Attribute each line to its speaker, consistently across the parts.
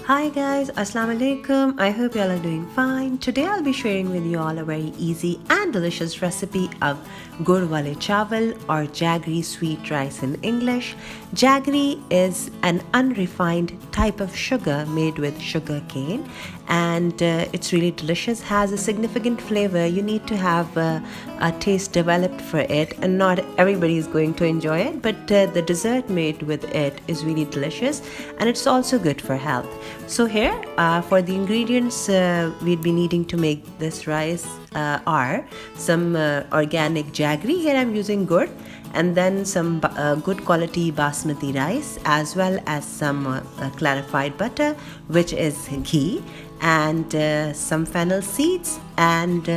Speaker 1: Hi guys, Assalamu alaikum. I hope you all are doing fine. Today I'll be sharing with you all a very easy and delicious recipe of Gurh Walay Chawal or Jaggery sweet rice in English. Jaggery is an unrefined type of sugar made with sugar cane, and it's really delicious, has a significant flavor. You need to have a taste developed for it, and not everybody is going to enjoy it, but the dessert made with it is really delicious, and it's also good for health. So here for the ingredients we'd be needing to make this rice are some organic jaggery. Here I'm using gur, and then some good quality basmati rice, as well as some clarified butter, which is ghee, and some fennel seeds, and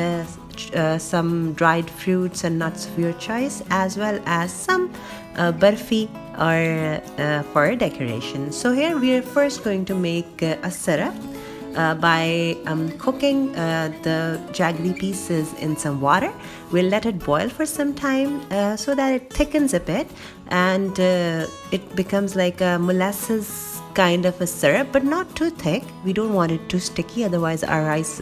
Speaker 1: some dried fruits and nuts of your choice, as well as some Berfi or for decoration. So here we are first going to make a syrup by cooking the jaggery pieces in some water. We'll let it boil for some time so that it thickens a bit, and it becomes like a molasses kind of a syrup, but not too thick. We don't want it too sticky, otherwise our rice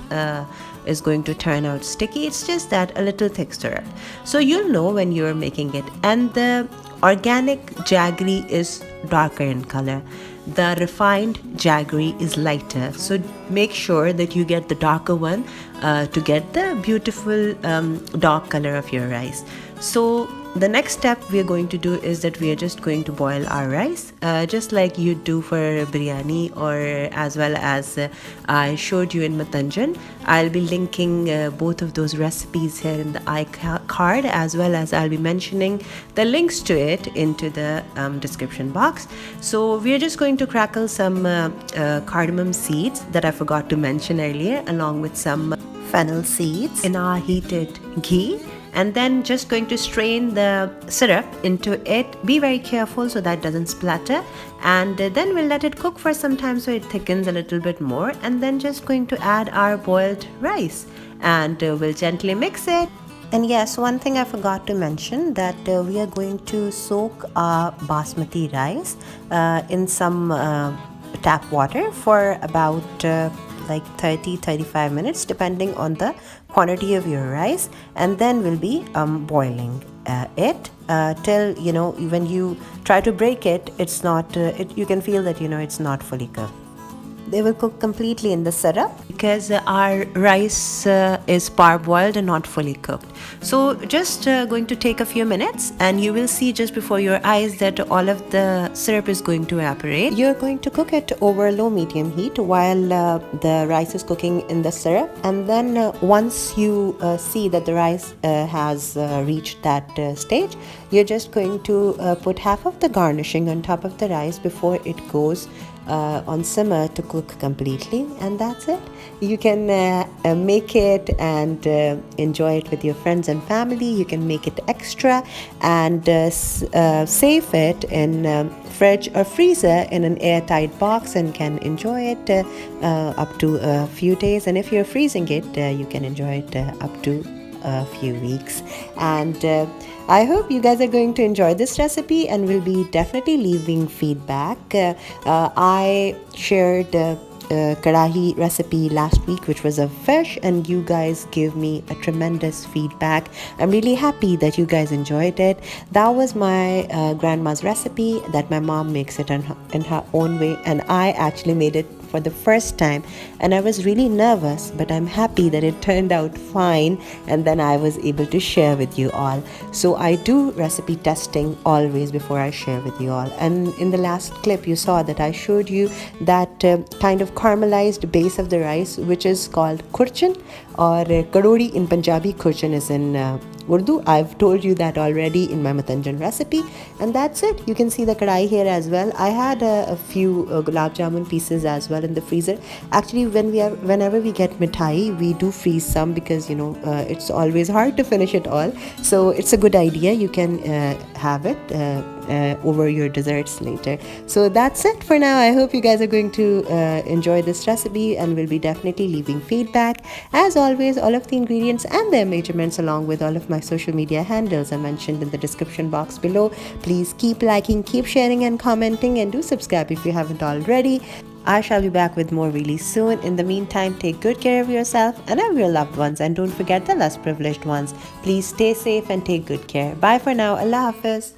Speaker 1: is going to turn out sticky. It's just that a little thick syrup. So you'll know when you're making it. And the organic jaggery is darker in color. The refined jaggery is lighter. So make sure that you get the darker one to get the beautiful dark color of your rice. So the next step we are going to do is that we are just going to boil our rice just like you do for biryani, or as well as I showed you in Matanjan. I'll be linking both of those recipes here in the card, as well as I'll be mentioning the links to it into the description box. So we are just going to crackle some cardamom seeds that I forgot to mention earlier, along with some fennel seeds in our heated ghee, and then just going to strain the syrup into it. Be very careful so that it doesn't splatter, and then we'll let it cook for some time so it thickens a little bit more, and then just going to add our boiled rice, and we'll gently mix it. And yes, one thing I forgot to mention, that we are going to soak our basmati rice in some tap water for about like 30-35 minutes, depending on the quantity of your rice, and then we'll be boiling it till, you know, when you try to break it, it's not you can feel that, you know, it's not fully cooked. They will cook completely in the syrup because our rice is parboiled and not fully cooked. So just going to take a few minutes, and you will see just before your eyes that all of the syrup is going to evaporate. You're going to cook it over low medium heat while the rice is cooking in the syrup, and then once you see that the rice has reached that stage, you're just going to put half of the garnishing on top of the rice before it goes on simmer to cook completely, and that's it. You can make it and enjoy it with your friends and family. You can make it extra and save it in fridge or freezer in an airtight box, and can enjoy it up to a few days. And if you're freezing it, you can enjoy it up to a few weeks. And I hope you guys are going to enjoy this recipe, and will be definitely leaving feedback. I shared kadahi recipe last week, which was of fish, and you guys gave me a tremendous feedback. I'm really happy that you guys enjoyed it. That was my grandma's recipe that my mom makes it in her own way, and I actually made it for the first time, and I was really nervous, but I'm happy that it turned out fine, and then I was able to share with you all. So I do recipe testing always before I share with you all. And in the last clip you saw that I showed you that kind of caramelized base of the rice, which is called kurchan, or kadori in Punjabi. Kurchan is in Urdu. I've told you that already in my Matanjan recipe, and that's it. You can see the kadai here as well. I had a few gulab jamun pieces as well in the freezer. Actually, whenever we get mithai, we do freeze some, because, you know, it's always hard to finish it all. So it's a good idea. You can have it over your desserts later. So that's it for now. I hope you guys are going to enjoy this recipe, and will be definitely leaving feedback. As always, all of the ingredients and their measurements, along with all of my social media handles, are mentioned in the description box below. Please keep liking, keep sharing and commenting, and do subscribe if you haven't already. I shall be back with more really soon. In the meantime, take good care of yourself and of your loved ones, and don't forget the less privileged ones. Please stay safe and take good care. Bye for now. Allah Hafiz.